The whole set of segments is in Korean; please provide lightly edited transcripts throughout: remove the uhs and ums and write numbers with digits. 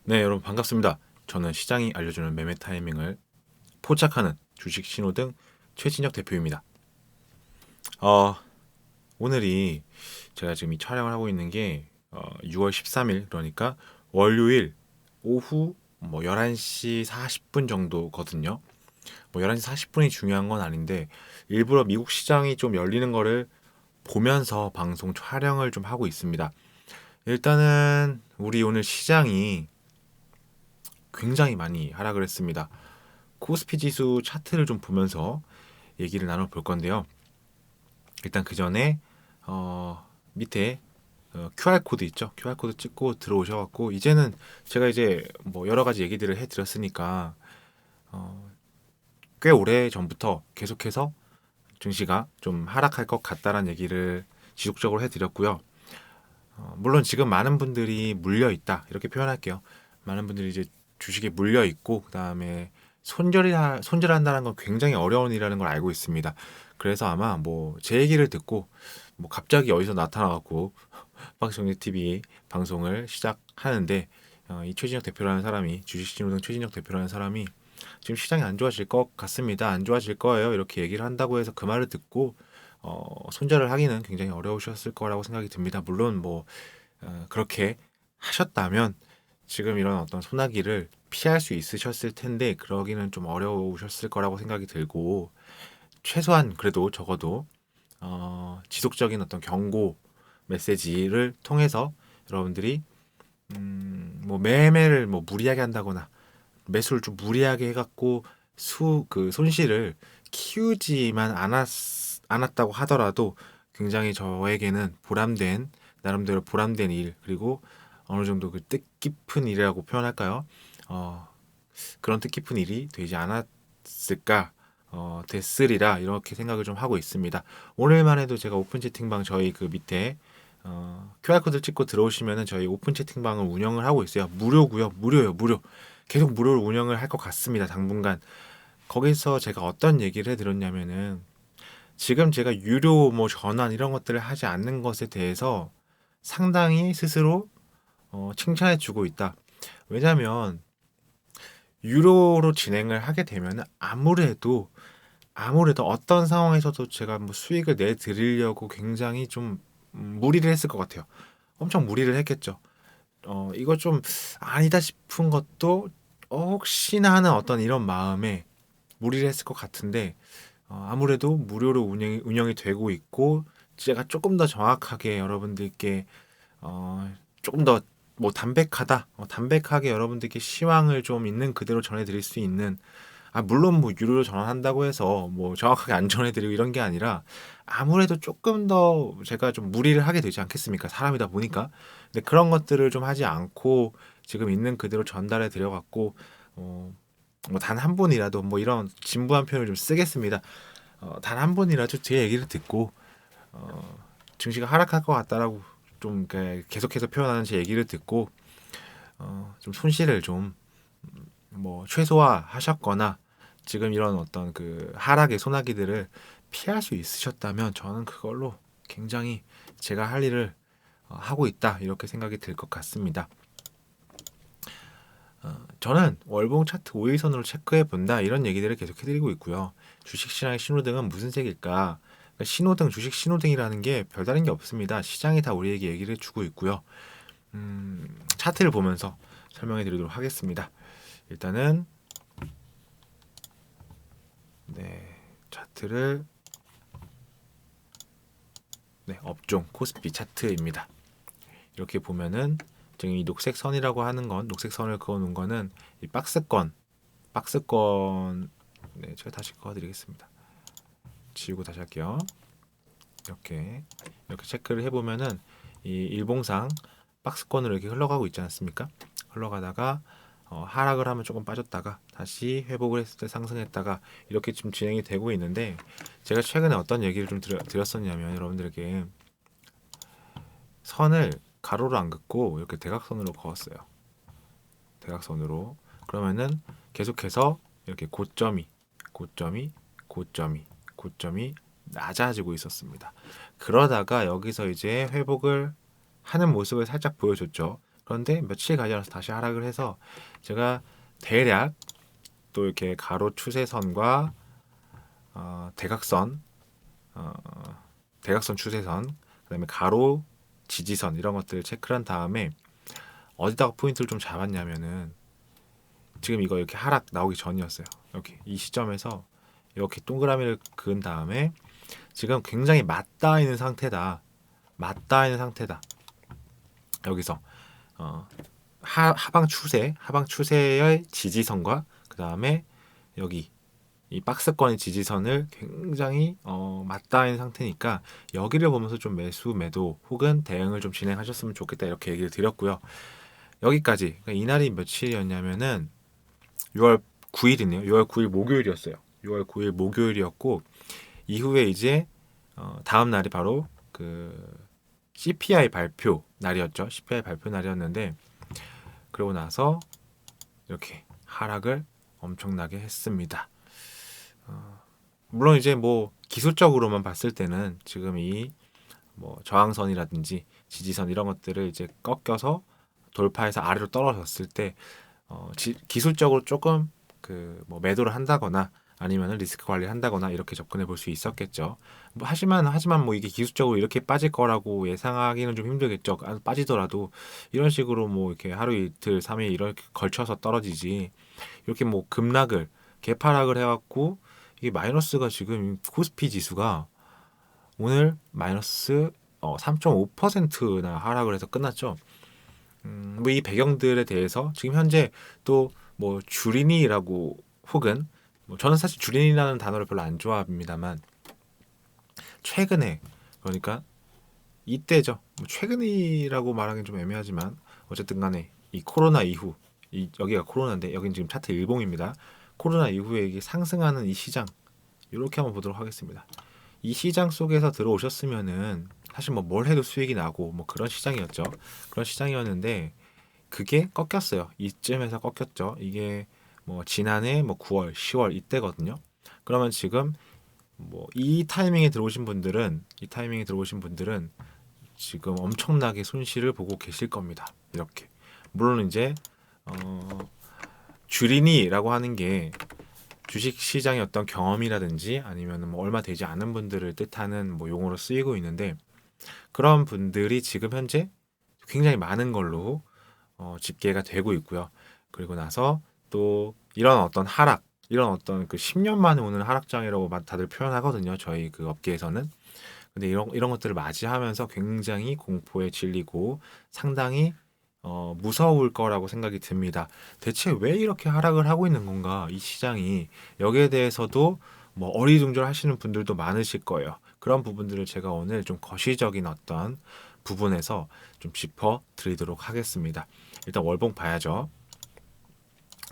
네, 여러분 반갑습니다. 저는 시장이 알려주는 매매 타이밍을 포착하는 주식 신호등 최진혁 대표입니다. 어, 오늘이 제가 지금 이 촬영을 하고 있는 게 6월 13일 그러니까 월요일 오후 11시 40분 정도거든요. 11시 40분이 중요한 건 아닌데 일부러 미국 시장이 좀 열리는 거를 보면서 방송 촬영을 좀 하고 있습니다. 일단은 우리 오늘 시장이 굉장히 많이 하락을 했습니다. 코스피 지수 차트를 좀 보면서 얘기를 나눠볼 건데요. 일단 그 전에 밑에 QR 코드 있죠? QR 코드 찍고 들어오셔갖고 이제는 제가 이제 뭐 여러 가지 얘기들을 해드렸으니까 어, 꽤 오래 전부터 계속해서 증시가 좀 하락할 것 같다라는 얘기를 지속적으로 해드렸고요. 물론 지금 많은 분들이 물려 있다 이렇게 표현할게요. 많은 분들이 이제 주식에 물려 있고 그 다음에 손절한다는 건 굉장히 어려운 일이라는 걸 알고 있습니다. 그래서 아마 뭐 제 얘기를 듣고 뭐 갑자기 어디서 나타나갖고 박정희 TV 방송을 시작하는데 이 최진혁 대표라는 사람이 주식신호등 최진혁 대표라는 사람이 지금 시장이 안 좋아질 것 같습니다. 안 좋아질 거예요. 이렇게 얘기를 한다고 해서 그 말을 듣고 손절을 하기는 굉장히 어려우셨을 거라고 생각이 듭니다. 물론 뭐 그렇게 하셨다면 지금 이런 어떤 소나기를 피할 수 있으셨을 텐데 그러기는 좀 어려우셨을 거라고 생각이 들고 최소한 그래도 적어도 지속적인 어떤 경고 메시지를 통해서 여러분들이 뭐 매매를 뭐 무리하게 한다거나 매수를 좀 무리하게 해갖고 그 손실을 키우지만 않았다고 하더라도 굉장히 저에게는 보람된 나름대로 보람된 일 그리고 어느 정도 그 뜻깊은 일이라고 표현할까요? 어, 그런 뜻깊은 일이 되지 않았을까? 됐으리라 이렇게 생각을 좀 하고 있습니다. 오늘만 해도 제가 오픈 채팅방 저희 그 밑에 QR코드 찍고 들어오시면은 저희 오픈 채팅방을 운영을 하고 있어요. 무료고요. 무료요. 무료. 계속 무료로 운영을 할 것 같습니다. 당분간. 거기서 제가 어떤 얘기를 해드렸냐면은 지금 제가 유료 뭐 전환 이런 것들을 하지 않는 것에 대해서 상당히 스스로 칭찬해 주고 있다. 왜냐면 유료로 진행을 하게 되면 아무래도 어떤 상황에서도 제가 뭐 수익을 내 드리려고 굉장히 좀 무리를 했을 것 같아요. 엄청 무리를 했겠죠. 이거 좀 아니다 싶은 것도 혹시나 하는 어떤 이런 마음에 무리를 했을 것 같은데 아무래도 무료로 운영이 되고 있고 제가 조금 더 정확하게 여러분들께 조금 더 뭐 담백하다, 담백하게 여러분들께 시황을 좀 있는 그대로 전해드릴 수 있는 물론 뭐 유료로 전환한다고 해서 뭐 정확하게 안 전해드리고 이런 게 아니라 아무래도 조금 더 제가 좀 무리를 하게 되지 않겠습니까? 사람이다 보니까. 근데 그런 것들을 좀 하지 않고 지금 있는 그대로 전달해 드려갖고 뭐 단 한 분이라도 뭐 이런 진부한 표현을 좀 쓰겠습니다. 단 한 분이라도 제 얘기를 듣고 어, 증시가 하락할 것 같다라고 좀 계속해서 표현하는 제 얘기를 듣고 좀 손실을 좀 뭐 최소화하셨거나 지금 이런 어떤 그 하락의 소나기들을 피할 수 있으셨다면 저는 그걸로 굉장히 제가 할 일을 하고 있다 이렇게 생각이 들 것 같습니다. 저는 월봉 차트 5일선으로 체크해 본다 이런 얘기들을 계속 해드리고 있고요. 주식시장의 신호등은 무슨 색일까? 그러니까 신호등, 주식 신호등이라는 게 별다른 게 없습니다. 시장이 다 우리에게 얘기를 주고 있고요. 차트를 보면서 설명해 드리도록 하겠습니다. 일단은 네, 차트를 업종 코스피 차트입니다. 이렇게 보면은 지금 이 녹색 선이라고 하는 건 녹색 선을 그어 놓은 거는 이 박스권 제가 다시 그어 드리겠습니다. 지우고 다시 할게요. 이렇게 체크를 해 보면은 이 일봉상 박스권으로 이렇게 흘러가고 있지 않습니까? 흘러가다가 하락을 하면 조금 빠졌다가 다시 회복을 했을 때 상승했다가 이렇게 지금 진행이 되고 있는데 제가 최근에 어떤 얘기를 좀 드렸었냐면 여러분들에게 선을 가로로 안 긋고 이렇게 대각선으로 그었어요. 대각선으로 그러면은 계속해서 이렇게 고점이 낮아지고 있었습니다. 그러다가 여기서 이제 회복을 하는 모습을 살짝 보여줬죠. 그런데 며칠 가지 않아서 다시 하락을 해서 제가 대략 또 이렇게 가로 추세선과 대각선, 어, 대각선 추세선, 그다음에 가로 지지선 이런 것들을 체크를 한 다음에 어디다가 포인트를 좀 잡았냐면은 지금 이거 이렇게 하락 나오기 전이었어요. 이렇게 이 시점에서 이렇게 동그라미를 그은 다음에 지금 굉장히 맞닿아 있는 상태다. 맞닿아 있는 상태다. 여기서 하방 추세의 지지선과 그 다음에 여기 이 박스권의 지지선을 굉장히 맞닿아 있는 상태니까 여기를 보면서 좀 매도 혹은 대응을 좀 진행하셨으면 좋겠다 이렇게 얘기를 드렸고요. 여기까지 그러니까 이날이 며칠이었냐면은 6월 9일이네요. 6월 9일 목요일이었어요. 6월 9일 목요일이었고 이후에 이제 다음 날이 바로 그 CPI 발표 날이었죠. CPI 발표 날이었는데 그러고 나서 이렇게 하락을 엄청나게 했습니다. 물론 이제 뭐 기술적으로만 봤을 때는 지금 이 뭐 저항선이라든지 지지선 이런 것들을 이제 꺾여서 돌파해서 아래로 떨어졌을 때 기술적으로 조금 그 뭐 매도를 한다거나 아니면 리스크 관리를 한다거나 이렇게 접근해 볼 수 있었겠죠. 뭐 하지만 뭐 이게 기술적으로 이렇게 빠질 거라고 예상하기는 좀 힘들겠죠. 빠지더라도 이런 식으로 뭐 이렇게 하루 이틀 3일 이렇게 걸쳐서 떨어지지 이렇게 뭐 급락을 개파락을 해갖고 이게 마이너스가 지금 코스피 지수가 오늘 마이너스 3.5%나 하락을 해서 끝났죠. 뭐 이 배경들에 대해서 지금 현재 또 뭐 주린이라고 혹은 뭐 저는 사실 주린이라는 단어를 별로 안 좋아합니다만 최근에 그러니까 이때죠. 뭐 최근이라고 말하기는 좀 애매하지만 어쨌든 간에 이 코로나 이후 여기가 코로나인데 여기는 지금 차트 일봉입니다. 코로나 이후에 이게 상승하는 이 시장 이렇게 한번 보도록 하겠습니다. 이 시장 속에서 들어오셨으면은 사실 뭐 뭘 해도 수익이 나고 뭐 그런 시장이었죠. 그런 시장이었는데 그게 꺾였어요. 이쯤에서 꺾였죠. 이게 뭐 지난해 뭐 9월, 10월 이때거든요. 그러면 지금 뭐 이 타이밍에 들어오신 분들은 지금 엄청나게 손실을 보고 계실 겁니다. 이렇게 물론 이제 주린이라고 하는 게 주식 시장의 어떤 경험이라든지 아니면 뭐 얼마 되지 않은 분들을 뜻하는 뭐 용어로 쓰이고 있는데 그런 분들이 지금 현재 굉장히 많은 걸로 집계가 되고 있고요. 그리고 나서 또 이런 어떤 하락, 이런 어떤 그 10년 만에 오는 하락장이라고 다들 표현하거든요. 저희 그 업계에서는. 근데 이런 것들을 맞이하면서 굉장히 공포에 질리고 상당히 무서울 거라고 생각이 듭니다. 대체 왜 이렇게 하락을 하고 있는 건가? 이 시장이 여기에 대해서도 뭐 어리둥절 하시는 분들도 많으실 거예요. 그런 부분들을 제가 오늘 좀 거시적인 어떤 부분에서 좀 짚어 드리도록 하겠습니다. 일단 월봉 봐야죠.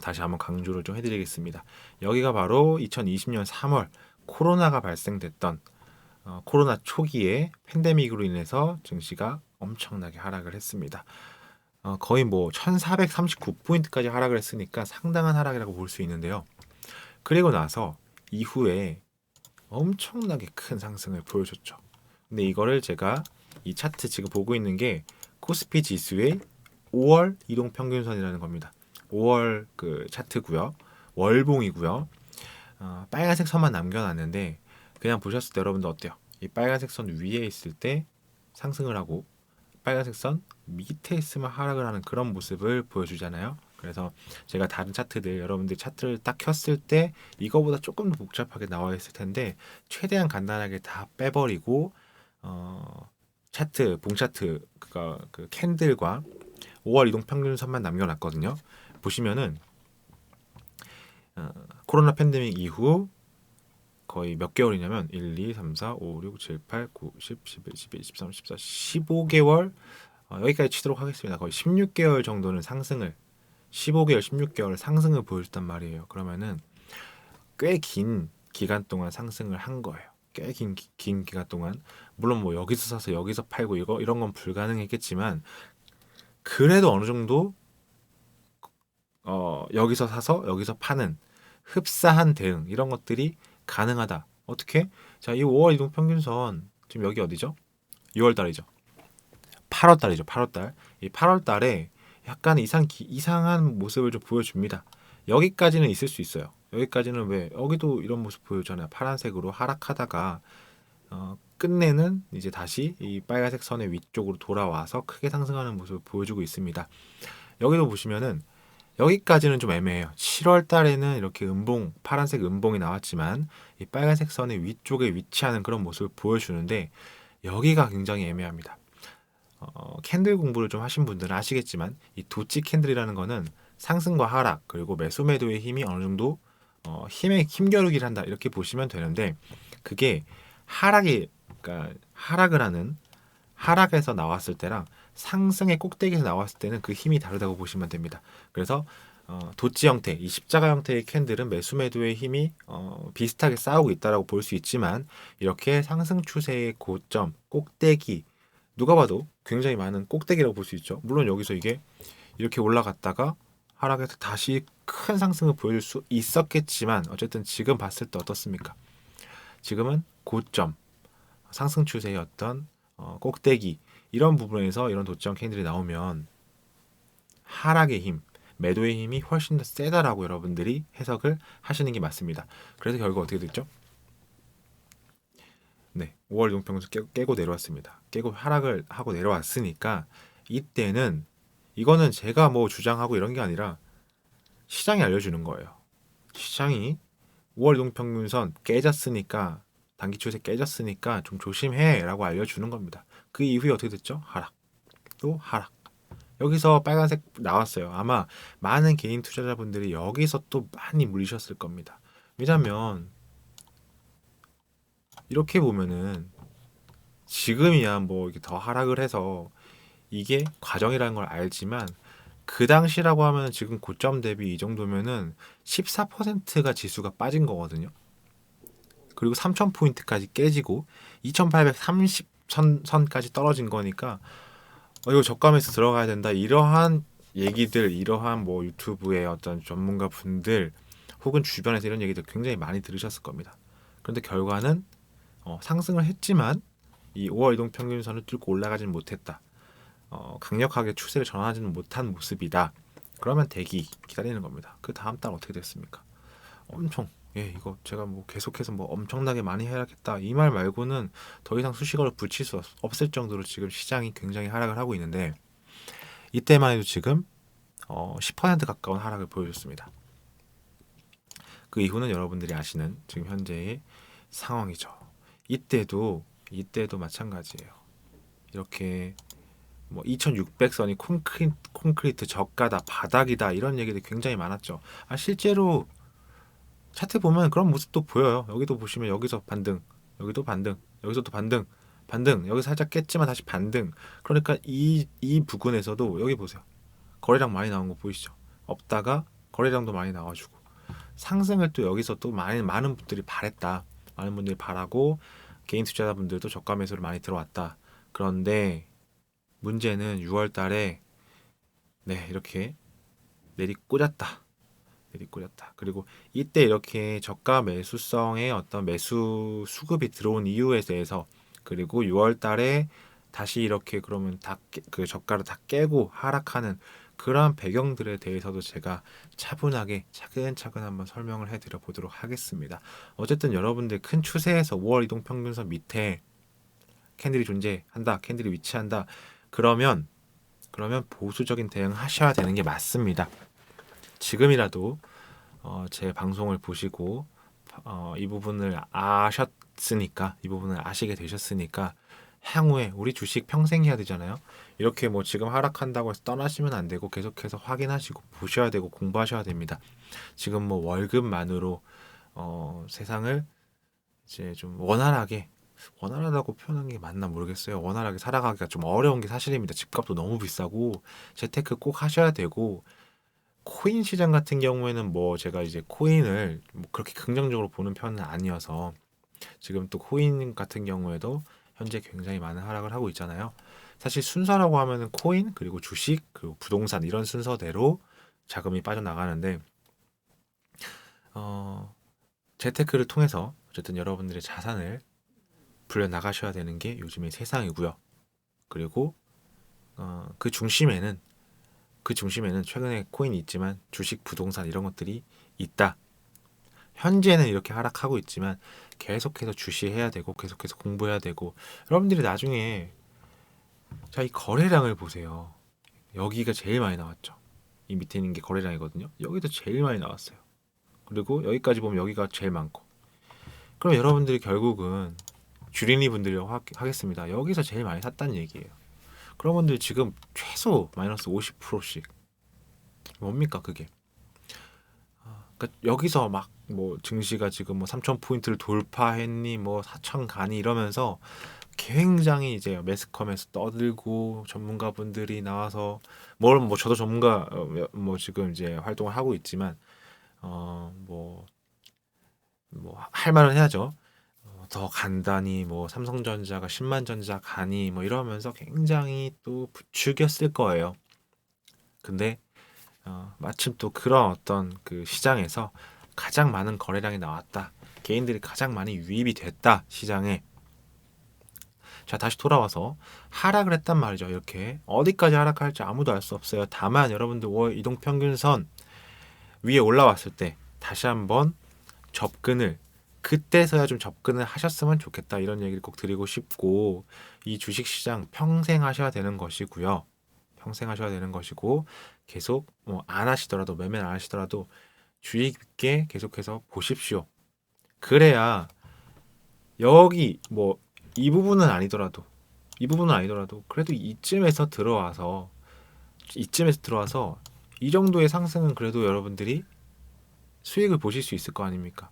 다시 한번 강조를 좀 해드리겠습니다. 여기가 바로 2020년 3월 코로나가 발생됐던 코로나 초기에 팬데믹으로 인해서 증시가 엄청나게 하락을 했습니다. 거의 뭐 1439포인트까지 하락을 했으니까 상당한 하락이라고 볼 수 있는데요. 그리고 나서 이후에 엄청나게 큰 상승을 보여줬죠. 근데 이거를 제가 이 차트 지금 보고 있는 게 코스피 지수의 5월 이동평균선이라는 겁니다. 5월 그 차트고요. 월봉이고요. 빨간색 선만 남겨놨는데 그냥 보셨을 때 여러분들 어때요? 이 빨간색 선 위에 있을 때 상승을 하고 빨간색 선 밑에 있으면 하락을 하는 그런 모습을 보여주잖아요. 그래서 제가 다른 차트들 여러분들 차트를 딱 켰을 때 이거보다 조금 더 복잡하게 나와 있을 텐데 최대한 간단하게 다 빼버리고 차트 봉차트 그 캔들과 5월 이동 평균선만 남겨놨거든요. 보시면은 코로나 팬데믹 이후 거의 몇 개월이냐면 1, 2, 3, 4, 5, 6, 7, 8, 9, 10, 11, 12, 13, 14, 15개월 여기까지 치도록 하겠습니다. 거의 16개월 정도는 상승을 15개월, 16개월 상승을 보여줬단 말이에요. 그러면은 꽤 긴 기간 동안 상승을 한 거예요. 꽤 긴 기간 동안 물론 뭐 여기서 사서 여기서 팔고 이런 건 불가능했겠지만 그래도 어느 정도 여기서 사서 여기서 파는 흡사한 대응 이런 것들이 가능하다. 어떻게? 자, 이 5월 이동 평균선 지금 여기 어디죠? 6월 달이죠. 8월 달이죠. 8월 달. 이 8월 달에 약간 이상한 모습을 좀 보여줍니다. 여기까지는 있을 수 있어요. 여기까지는 왜 여기도 이런 모습 보여주잖아요. 파란색으로 하락하다가 끝내는 이제 다시 이 빨간색 선의 위쪽으로 돌아와서 크게 상승하는 모습을 보여주고 있습니다. 여기도 보시면은 여기까지는 좀 애매해요. 7월 달에는 이렇게 파란색 음봉이 나왔지만 이 빨간색 선의 위쪽에 위치하는 그런 모습을 보여주는데 여기가 굉장히 애매합니다. 캔들 공부를 좀 하신 분들은 아시겠지만 이 도치 캔들이라는 거는 상승과 하락 그리고 매수 매도의 힘이 어느 정도 힘겨루기를 한다 이렇게 보시면 되는데 그게 그러니까 하락에서 나왔을 때랑 상승의 꼭대기에서 나왔을 때는 그 힘이 다르다고 보시면 됩니다. 그래서 도치 형태, 이 십자가 형태의 캔들은 매수 매도의 힘이 비슷하게 싸우고 있다라고 볼 수 있지만 이렇게 상승 추세의 고점, 꼭대기 누가 봐도 굉장히 많은 꼭대기라고 볼 수 있죠. 물론 여기서 이게 이렇게 올라갔다가 하락해서 다시 큰 상승을 보여줄 수 있었겠지만 어쨌든 지금 봤을 때 어떻습니까? 지금은 고점, 상승 추세의 어떤 꼭대기 이런 부분에서 이런 도점 캔들이 나오면 하락의 힘, 매도의 힘이 훨씬 더 세다라고 여러분들이 해석을 하시는 게 맞습니다. 그래서 결국 어떻게 됐죠? 네, 5월 이동평균선 깨고 내려왔습니다. 깨고 하락을 하고 내려왔으니까 이때는 이거는 제가 뭐 주장하고 이런 게 아니라 시장이 알려주는 거예요. 시장이 5월 이동평균선 깨졌으니까 단기 추세 깨졌으니까 좀 조심해라고 알려주는 겁니다. 그 이후에 어떻게 됐죠? 하락, 또 하락. 여기서 빨간색 나왔어요. 아마 많은 개인 투자자분들이 여기서 또 많이 물리셨을 겁니다. 왜냐면 이렇게 보면은 지금이야 뭐 이렇게 더 하락을 해서 이게 과정이라는 걸 알지만 그 당시라고 하면 지금 고점 대비 이 정도면은 14%가 지수가 빠진 거거든요. 그리고 3000포인트까지 깨지고 2830 선까지 떨어진 거니까 이거 저가에서 들어가야 된다. 이러한 얘기들, 이러한 뭐 유튜브의 어떤 전문가 분들 혹은 주변에서 이런 얘기들 굉장히 많이 들으셨을 겁니다. 그런데 결과는 상승을 했지만 이 5월 이동 평균선을 뚫고 올라가지는 못했다. 강력하게 추세를 전환하지는 못한 모습이다. 그러면 기다리는 겁니다. 그 다음 달 어떻게 됐습니까? 엄청 이거 제가 뭐 계속해서 뭐 엄청나게 많이 해야겠다 이 말 말고는 더 이상 수식어를 붙일 수 없을 정도로 지금 시장이 굉장히 하락을 하고 있는데 이때만 해도 지금 10% 가까운 하락을 보여줬습니다. 그 이후는 여러분들이 아시는 지금 현재의 상황이죠. 이때도 마찬가지예요. 이렇게 뭐 2600선이 콘크리트 저가다 바닥이다 이런 얘기들 굉장히 많았죠. 실제로 차트 보면 그런 모습도 보여요. 여기도 보시면 여기서 반등, 여기도 반등, 여기서도 반등, 여기 살짝 깼지만 다시 반등. 그러니까 이 부근에서도 여기 보세요. 거래량 많이 나온 거 보이시죠? 없다가 거래량도 많이 나와주고 상승을 또 여기서 또 많은 분들이 바랬다. 많은 분들이 바라고 개인 투자자분들도 저가 매수를 많이 들어왔다. 그런데 문제는 6월 달에 이렇게 내리꽂았다. 그리고 이때 이렇게 저가 매수성의 어떤 매수 수급이 들어온 이유에 대해서 그리고 6월 달에 다시 이렇게 그러면 그 저가를 다 깨고 하락하는 그러한 배경들에 대해서도 제가 차분하게 차근차근 한번 설명을 해드려 보도록 하겠습니다. 어쨌든 여러분들 큰 추세에서 5월 이동평균선 밑에 캔들이 존재한다, 캔들이 위치한다. 그러면 보수적인 대응 하셔야 되는 게 맞습니다. 지금이라도 제 방송을 보시고 이 부분을 이 부분을 아시게 되셨으니까 향후에 우리 주식 평생 해야 되잖아요. 이렇게 뭐 지금 하락한다고 해서 떠나시면 안 되고 계속해서 확인하시고 보셔야 되고 공부하셔야 됩니다. 지금 뭐 월급만으로 세상을 이제 좀 원활하다고 표현하는 게 맞나 모르겠어요. 원활하게 살아가기가 좀 어려운 게 사실입니다. 집값도 너무 비싸고 재테크 꼭 하셔야 되고 코인 시장 같은 경우에는 뭐 제가 이제 코인을 뭐 그렇게 긍정적으로 보는 편은 아니어서 지금 또 코인 같은 경우에도 현재 굉장히 많은 하락을 하고 있잖아요. 사실 순서라고 하면은 코인 그리고 주식 그리고 부동산 이런 순서대로 자금이 빠져나가는데 재테크를 통해서 어쨌든 여러분들의 자산을 불려 나가셔야 되는 게 요즘의 세상이고요. 그리고 그 중심에는 그 중심에는 최근에 코인이 있지만 주식, 부동산 이런 것들이 있다. 현재는 이렇게 하락하고 있지만 계속해서 주시해야 되고 계속해서 공부해야 되고 여러분들이 나중에 자, 이 거래량을 보세요. 여기가 제일 많이 나왔죠. 이 밑에 있는 게 거래량이거든요. 여기도 제일 많이 나왔어요. 그리고 여기까지 보면 여기가 제일 많고. 그럼 여러분들이 결국은 주린이 분들이라고 하겠습니다. 여기서 제일 많이 샀다는 얘기예요. 그런 분들 지금 최소 마이너스 50%씩 뭡니까 그게? 그러니까 여기서 막 뭐 증시가 지금 뭐 3,000포인트를 돌파했니 뭐 4,000 가니 이러면서 굉장히 이제 매스컴에서 떠들고 전문가분들이 나와서 뭐 저도 전문가 뭐 지금 이제 활동을 하고 있지만 뭐 할 말은 해야죠. 더 간단히 뭐 삼성전자가 10만 전자 가니 뭐 이러면서 굉장히 또 부추겼을 거예요. 근데 마침 또 그런 어떤 그 시장에서 가장 많은 거래량이 나왔다. 개인들이 가장 많이 유입이 됐다. 시장에. 자, 다시 돌아와서 하락을 했단 말이죠. 이렇게 어디까지 하락할지 아무도 알 수 없어요. 다만 여러분들 5월 이동평균선 위에 올라왔을 때 다시 한번 접근을 그때서야 좀 접근을 하셨으면 좋겠다. 이런 얘기를 꼭 드리고 싶고 이 주식시장 평생 하셔야 되는 것이고요. 평생 하셔야 되는 것이고 계속 뭐 안 하시더라도 매매를 안 하시더라도 주의 깊게 계속해서 보십시오. 그래야 여기 뭐 이 부분은 아니더라도 그래도 이쯤에서 들어와서 이 정도의 상승은 그래도 여러분들이 수익을 보실 수 있을 거 아닙니까?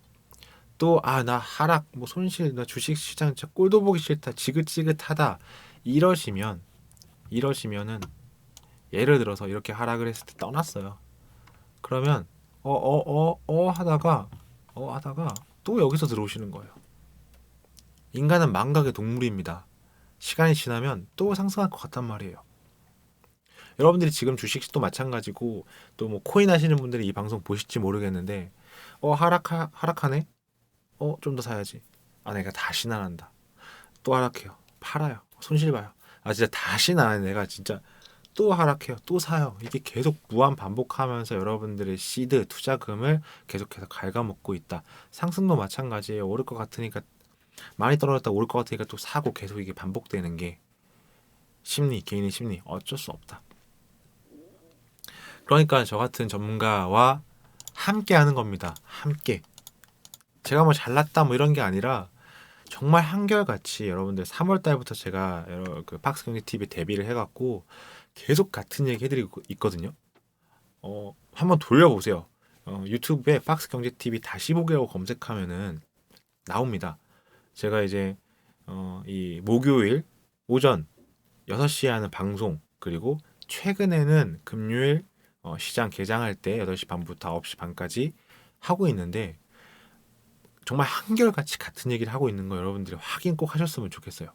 또 나 하락 뭐 손실 나 주식 시장 진짜 꼴도 보기 싫다 지긋지긋하다 이러시면은 예를 들어서 이렇게 하락을 했을 때 떠났어요. 그러면 하다가 또 여기서 들어오시는 거예요. 인간은 망각의 동물입니다. 시간이 지나면 또 상승할 것 같단 말이에요. 여러분들이 지금 주식도 마찬가지고 또 뭐 코인 하시는 분들이 이 방송 보실지 모르겠는데 하락하네? 좀 더 사야지. 내가 다시 나간다. 또 하락해요. 팔아요. 손실 봐요. 진짜 다시 나가네. 내가 진짜 또 하락해요. 또 사요. 이게 계속 무한 반복하면서 여러분들의 시드 투자금을 계속해서 갉아먹고 있다. 상승도 마찬가지예요. 오를 것 같으니까 많이 떨어졌다 오를 것 같으니까 또 사고 계속 이게 반복되는 게 개인의 심리 어쩔 수 없다. 그러니까 저 같은 전문가와 함께 하는 겁니다. 함께. 제가 뭐 잘났다 뭐 이런 게 아니라 정말 한결같이 여러분들 3월 달부터 제가 그 박스 경제 TV 데뷔를 해갖고 계속 같은 얘기 해드리고 있거든요. 한번 돌려보세요. 유튜브에 박스 경제 TV 다시 보기라고 검색하면은 나옵니다. 제가 이제 이 목요일 오전 6시에 하는 방송 그리고 최근에는 금요일 시장 개장할 때 8시 반부터 9시 반까지 하고 있는데 정말 한결같이 같은 얘기를 하고 있는 거 여러분들이 확인 꼭 하셨으면 좋겠어요.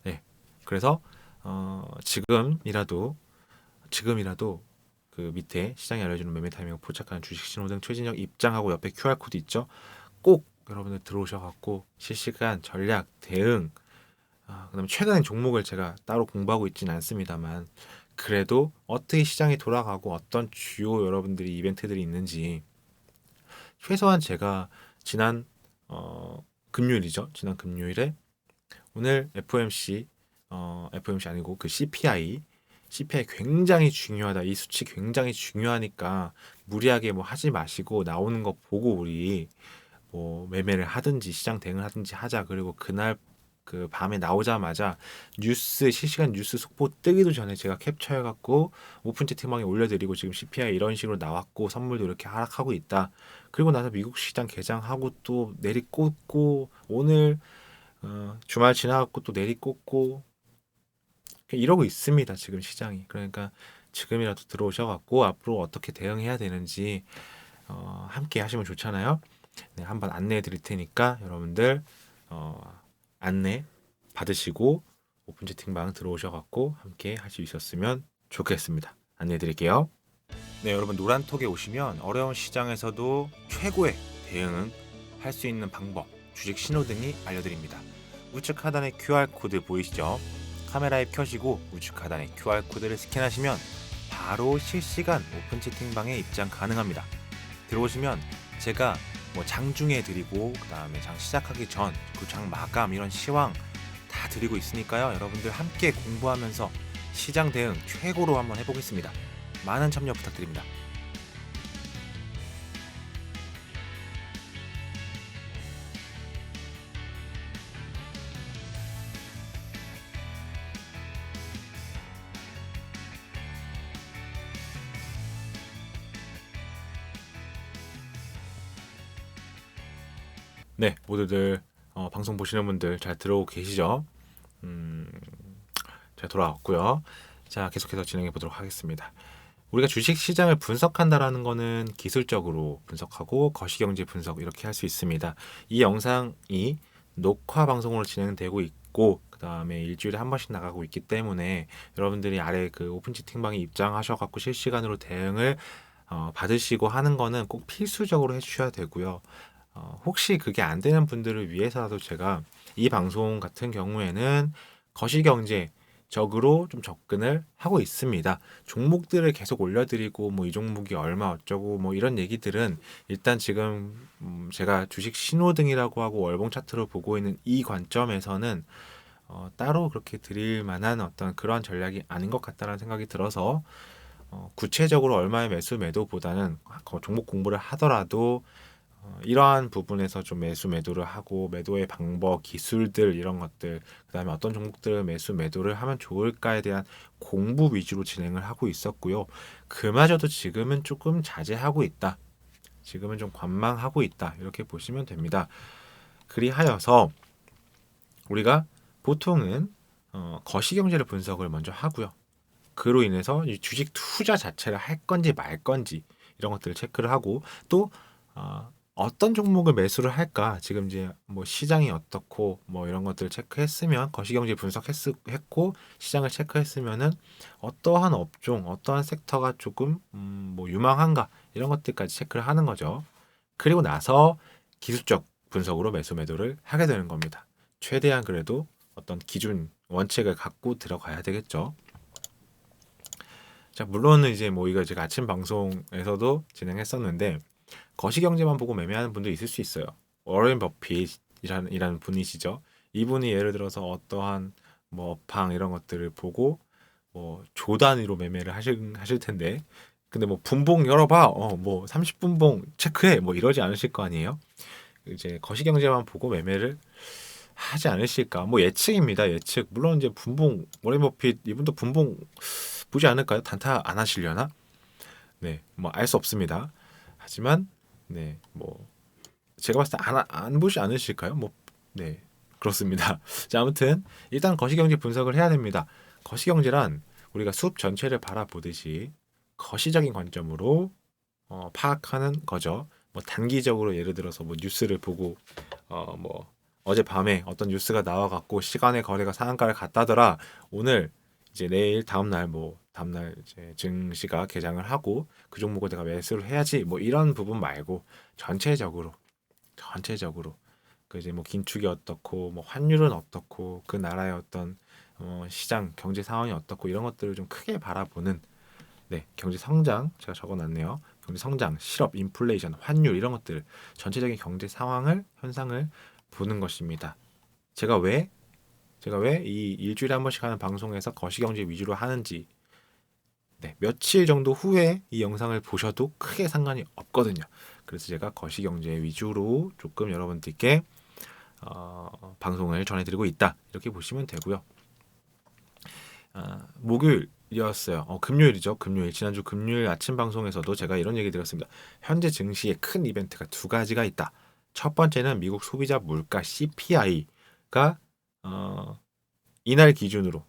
네, 그래서 지금이라도 그 밑에 시장이 알려주는 매매 타이밍을 포착하는 주식 신호등 최진영 입장하고 옆에 QR코드 있죠? 꼭 여러분들 들어오셔갖고 실시간 전략 대응 그다음에 최근의 종목을 제가 따로 공부하고 있지는 않습니다만 그래도 어떻게 시장이 돌아가고 어떤 주요 여러분들이 이벤트들이 있는지 최소한 제가 지난 금요일이죠. 지난 금요일에 오늘 FOMC 아니고 그 CPI 굉장히 중요하다. 이 수치 굉장히 중요하니까 무리하게 뭐 하지 마시고 나오는 거 보고 우리 뭐 매매를 하든지 시장 대응을 하든지 하자. 그리고 그날 그 밤에 나오자마자 실시간 뉴스 속보 뜨기도 전에 제가 캡처해갖고 오픈 채팅방에 올려드리고 지금 CPI 이런 식으로 나왔고 선물도 이렇게 하락하고 있다. 그리고 나서 미국 시장 개장하고 또 내리꽂고 오늘 주말 지나갖고 또 내리꽂고 이러고 있습니다. 지금 시장이. 그러니까 지금이라도 들어오셔갖고 앞으로 어떻게 대응해야 되는지 함께 하시면 좋잖아요. 네, 한번 안내해 드릴 테니까 여러분들 안내 받으시고 오픈 채팅방 들어오셔갖고 함께 할 수 있었으면 좋겠습니다. 안내해 드릴게요. 네, 여러분 노란톡에 오시면 어려운 시장에서도 최고의 대응을 할 수 있는 방법, 주식 신호등이 알려드립니다. 우측 하단에 QR코드 보이시죠? 카메라에 켜시고 우측 하단에 QR코드를 스캔하시면 바로 실시간 오픈 채팅방에 입장 가능합니다. 들어오시면 제가 뭐 장중에 드리고 그다음에 장 시작하기 전, 그 장 마감 이런 시황 다 드리고 있으니까요. 여러분들 함께 공부하면서 시장 대응 최고로 한번 해보겠습니다. 많은 참여 부탁드립니다. 네, 모두들 방송 보시는 분들 잘 들어오고 계시죠? 잘 돌아왔고요. 자, 계속해서 진행해 보도록 하겠습니다. 우리가 주식 시장을 분석한다라는 거는 기술적으로 분석하고 거시경제 분석 이렇게 할 수 있습니다. 이 영상이 녹화 방송으로 진행되고 있고 그 다음에 일주일에 한 번씩 나가고 있기 때문에 여러분들이 아래 그 오픈 채팅방에 입장하셔갖고 실시간으로 대응을 받으시고 하는 거는 꼭 필수적으로 해주셔야 되고요. 혹시 그게 안 되는 분들을 위해서라도 제가 이 방송 같은 경우에는 거시경제적으로 좀 접근을 하고 있습니다. 종목들을 계속 올려드리고 뭐 이 종목이 얼마 어쩌고 뭐 이런 얘기들은 일단 지금 제가 주식 신호등이라고 하고 월봉 차트로 보고 있는 이 관점에서는 따로 그렇게 드릴 만한 어떤 그런 전략이 아닌 것 같다는 생각이 들어서 구체적으로 얼마의 매수 매도보다는 종목 공부를 하더라도 이러한 부분에서 좀 매수 매도를 하고 매도의 방법, 기술들 이런 것들 그다음에 어떤 종목들을 매수 매도를 하면 좋을까에 대한 공부 위주로 진행을 하고 있었고요. 그마저도 지금은 조금 자제하고 있다. 지금은 좀 관망하고 있다. 이렇게 보시면 됩니다. 그리하여서 우리가 보통은 거시경제를 분석을 먼저 하고요. 그로 인해서 이 주식 투자 자체를 할 건지 말 건지 이런 것들을 체크를 하고 또 어떤 종목을 매수를 할까 지금 이제 뭐 시장이 어떻고 뭐 이런 것들을 체크했으면 거시경제 분석했고 시장을 체크했으면은 어떠한 업종 어떠한 섹터가 조금 뭐 유망한가 이런 것들까지 체크를 하는 거죠. 그리고 나서 기술적 분석으로 매수 매도를 하게 되는 겁니다. 최대한 그래도 어떤 기준 원칙을 갖고 들어가야 되겠죠. 자, 물론은 이제 뭐 이거 제가 아침 방송에서도 진행했었는데 거시경제만 보고 매매하는 분도 있을 수 있어요. 워렌 버핏이라는 분이시죠. 이분이 예를 들어서 어떠한 뭐 업황 이런 것들을 보고 뭐 조 단위로 매매를 하실 텐데 근데 뭐 분봉 열어봐 뭐 30분봉 체크해 뭐 이러지 않으실 거 아니에요. 이제 거시경제만 보고 매매를 하지 않으실까 뭐 예측입니다. 예측. 물론 이제 분봉 워렌 버핏 이분도 분봉 보지 않을까요? 단타 안 하시려나? 네, 뭐 알 수 없습니다. 하지만 네, 뭐 제가 봤을 때 안 보지 않으실까요? 뭐 네, 그렇습니다. 자, 아무튼 일단 거시경제 분석을 해야 됩니다. 거시경제란 우리가 숲 전체를 바라보듯이 거시적인 관점으로 파악하는 거죠. 뭐 단기적으로 예를 들어서 뭐 뉴스를 보고 뭐 어젯밤에 어떤 뉴스가 나와갖고 시간의 거래가 상한가를 갔다더라. 오늘 이제 내일 다음날 이제 증시가 개장을 하고 그 종목을 내가 매수를 해야지 뭐 이런 부분 말고 전체적으로 그 이제 뭐 긴축이 어떻고 뭐 환율은 어떻고 그 나라의 어떤 시장 경제 상황이 어떻고 이런 것들을 좀 크게 바라보는 네, 경제 성장 제가 적어놨네요. 경제 성장, 실업, 인플레이션, 환율 이런 것들 전체적인 경제 상황을 현상을 보는 것입니다. 제가 왜 이 일주일에 한 번씩 하는 방송에서 거시경제 위주로 하는지 네, 며칠 정도 후에 이 영상을 보셔도 크게 상관이 없거든요. 그래서 제가 거시경제 위주로 조금 여러분들께 방송을 전해드리고 있다 이렇게 보시면 되고요. 목요일이었어요. 금요일이죠. 금요일 지난주 금요일 아침 방송에서도 제가 이런 얘기 드렸습니다. 현재 증시에 큰 이벤트가 두 가지가 있다. 첫 번째는 미국 소비자 물가 CPI가 이날 기준으로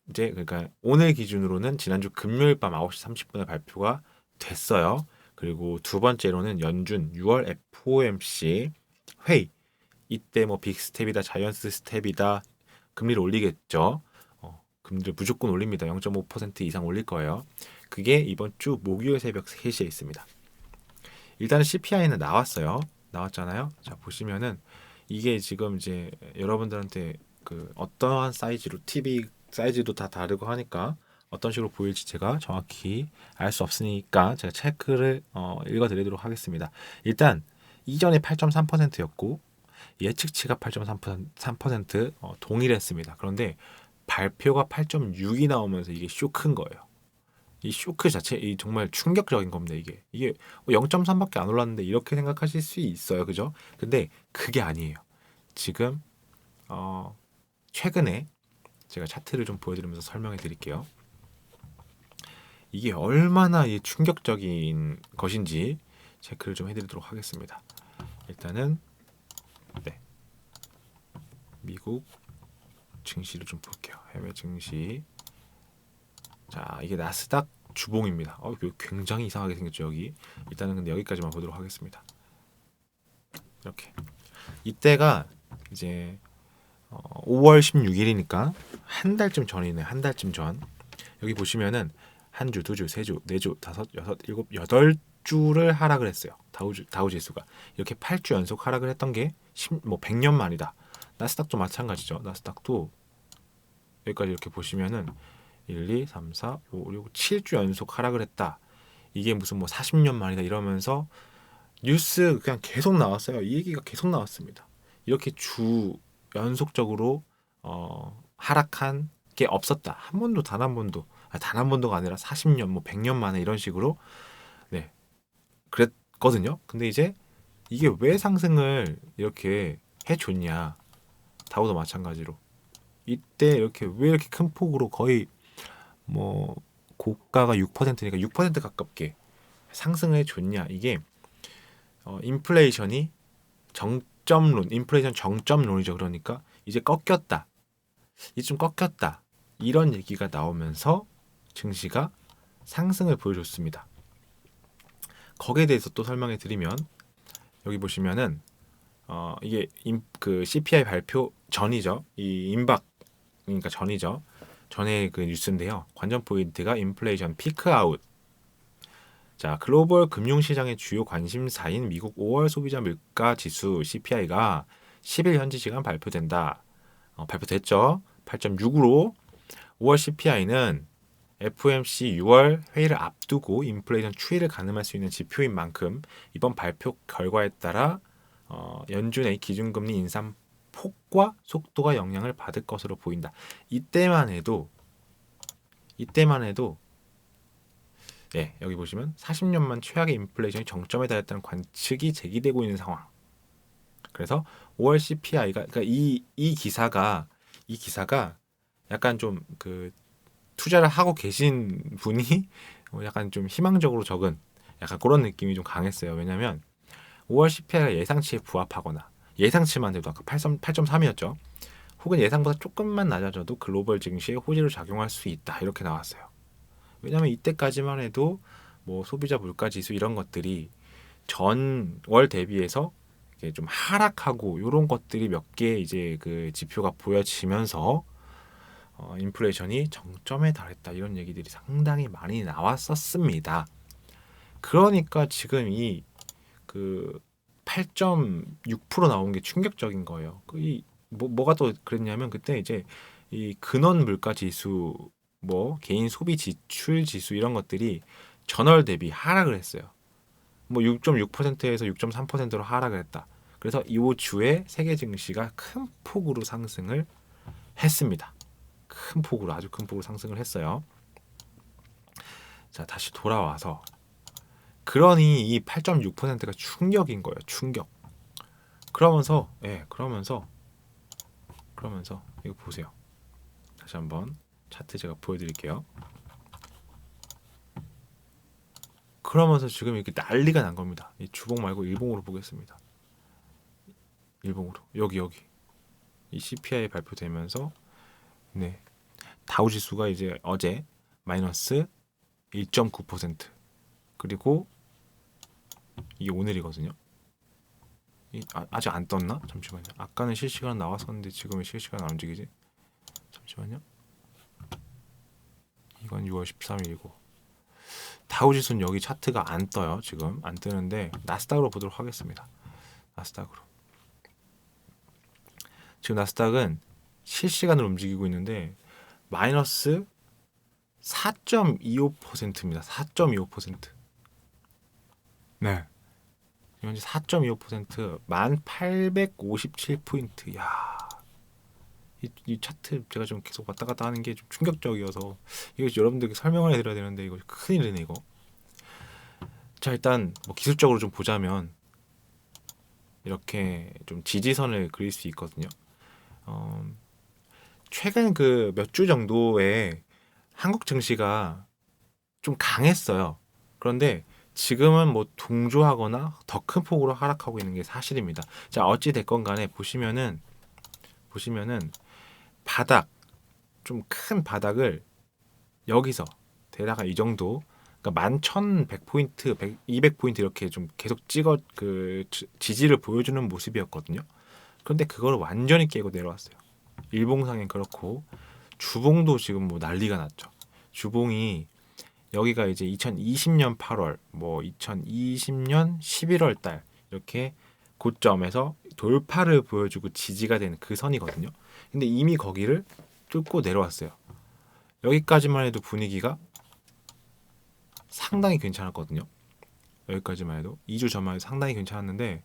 이제 그러니까 오늘 기준으로는 지난주 금요일 밤 9시 30분에 발표가 됐어요. 그리고 두 번째로는 연준 6월 FOMC 회의 이때 뭐 빅스텝이다 자이언트 스텝이다 금리를 올리겠죠. 금리를 무조건 올립니다. 0.5% 이상 올릴 거예요. 그게 이번 주 목요일 새벽 3시에 있습니다. 일단은 CPI는 나왔어요. 나왔잖아요. 자, 보시면은 이게 지금 이제 여러분들한테 그 어떠한 사이즈로 TV 사이즈도 다 다르고 하니까 어떤 식으로 보일지 제가 정확히 알 수 없으니까 제가 체크를 읽어드리도록 하겠습니다. 일단 이전에 8.3%였고 예측치가 8.3% 동일했습니다. 그런데 발표가 8.6이 나오면서 이게 쇼크인 거예요. 이 쇼크 자체 이 정말 충격적인 겁니다. 이게 0.3밖에 안 올랐는데 이렇게 생각하실 수 있어요, 그죠? 근데 그게 아니에요. 지금 최근에 제가 차트를 좀 보여드리면서 설명해 드릴게요. 이게 얼마나 충격적인 것인지 체크를 좀 해드리도록 하겠습니다. 일단은 네, 미국 증시를 좀 볼게요. 해외 증시. 자, 이게 나스닥 주봉입니다. 굉장히 이상하게 생겼죠, 여기. 일단은 근데 여기까지만 보도록 하겠습니다. 이렇게. 이때가 이제 5월 16일이니까 한 달쯤 전이네. 한 달쯤 전. 여기 보시면은 한 주, 두 주, 세 주, 네 주, 다섯, 여섯, 일곱, 여덟 주를 하락을 했어요. 다우 지수가. 이렇게 8주 연속 하락을 했던 게 100년 만이다. 나스닥도 마찬가지죠. 나스닥도 여기까지 이렇게 보시면은 1, 2, 3, 4, 5, 6, 7주 연속 하락을 했다. 이게 무슨 40년 만이다 이러면서 뉴스 그냥 계속 나왔어요. 이 얘기가 계속 나왔습니다. 이렇게 주 연속적으로 하락한 게 없었다. 한 번도 단 한 번도 단 한 번도가 아니라 40년 100년 만에 이런 식으로 네 그랬거든요. 근데 이제 이게 왜 상승을 이렇게 해줬냐? 다우도 마찬가지로 이때 왜 이렇게 큰 폭으로 거의 고가가 6%니까 6% 가깝게 상승을 해줬냐? 이게 인플레이션이 인플레이션 정점론이죠. 그러니까 이제 꺾였다. 이제 좀 꺾였다. 이런 얘기가 나오면서 증시가 상승을 보여줬습니다. 거기에 대해서 또 설명해 드리면 여기 보시면은 이게 그 CPI 발표 전이죠. 이 임박 그러니까 전이죠. 전에 그 뉴스인데요. 관전 포인트가 인플레이션 피크 아웃. 자, 글로벌 금융시장의 주요 관심사인 미국 5월 소비자 물가 지수 CPI가 10일 현지 시간 발표된다. 발표됐죠. 8.6으로 5월 CPI는 FOMC 6월 회의를 앞두고 인플레이션 추이를 가늠할 수 있는 지표인 만큼 이번 발표 결과에 따라 연준의 기준금리 인상 폭과 속도가 영향을 받을 것으로 보인다. 이때만 해도 네, 여기 보시면 40년만 최악의 인플레이션이 정점에 달했다는 관측이 제기되고 있는 상황. 그래서 5월 CPI가 그러니까 이 기사가 약간 좀 그 투자를 하고 계신 분이 약간 좀 희망적으로 적은 약간 그런 느낌이 좀 강했어요. 왜냐하면 5월 CPI가 예상치에 부합하거나 예상치만 해도 아까 8.3이었죠. 혹은 예상보다 조금만 낮아져도 글로벌 증시에 호재로 작용할 수 있다. 이렇게 나왔어요. 왜냐하면 이때까지만 해도 소비자 물가 지수 이런 것들이 전월 대비해서 좀 하락하고 이런 것들이 몇 개 이제 그 지표가 보여지면서 인플레이션이 정점에 달했다 이런 얘기들이 상당히 많이 나왔었습니다. 그러니까 지금 이 그 8.6% 나온 게 충격적인 거예요. 뭐가 또 그랬냐면 그때 이제 이 근원 물가 지수 개인 소비 지출 지수 이런 것들이 전월 대비 하락을 했어요. 6.6%에서 6.3%로 하락을 했다. 그래서 이 주에 세계 증시가 큰 폭으로 상승을 했습니다. 아주 큰 폭으로 상승을 했어요. 자, 다시 돌아와서 그러니 이 8.6%가 충격인 거예요. 충격. 그러면서 이거 보세요. 다시 한번 차트 제가 보여드릴게요. 그러면서 지금 이렇게 난리가 난 겁니다. 이 주봉 말고 일봉으로 보겠습니다. 일봉으로 여기 이 CPI 발표되면서 네 다우 지수가 이제 어제 마이너스 1.9% 그리고 이게 오늘이거든요. 아직 안 떴나? 잠시만요. 아까는 실시간 나왔었는데 지금은 실시간 안 움직이지? 잠시만요. 이건 6월 13일이고 다우지수는 여기 차트가 안 떠요. 지금 안 뜨는데 나스닥으로 보도록 하겠습니다. 나스닥으로. 지금 나스닥은 실시간으로 움직이고 있는데 마이너스 4.25%입니다. 4.25%. 네. 현재 4.25% 1857포인트. 야. 이 차트 제가 좀 계속 왔다 갔다 하는 게 좀 충격적이어서 이거 여러분들께 설명을 해드려야 되는데 이거 큰일이네 이거. 자, 일단 뭐 기술적으로 좀 보자면 이렇게 좀 지지선을 그릴 수 있거든요. 최근 그 몇 주 정도에 한국 증시가 좀 강했어요. 그런데 지금은 뭐 동조하거나 더 큰 폭으로 하락하고 있는 게 사실입니다. 자, 어찌 됐건 간에 보시면은 바닥, 좀 큰 바닥을 여기서 대략 이 정도, 그러니까 11,100포인트, 200포인트 이렇게 좀 계속 찍어 그 지지를 보여주는 모습이었거든요. 그런데 그걸 완전히 깨고 내려왔어요. 일봉상엔 그렇고 주봉도 지금 뭐 난리가 났죠. 주봉이 여기가 이제 2020년 8월, 뭐 2020년 11월 달 이렇게 고점에서 돌파를 보여주고 지지가 되는 그 선이거든요. 근데 이미 거기를 뚫고 내려왔어요. 여기까지만 해도 분위기가 상당히 괜찮았거든요. 여기까지만 해도 2주 전만 해도 상당히 괜찮았는데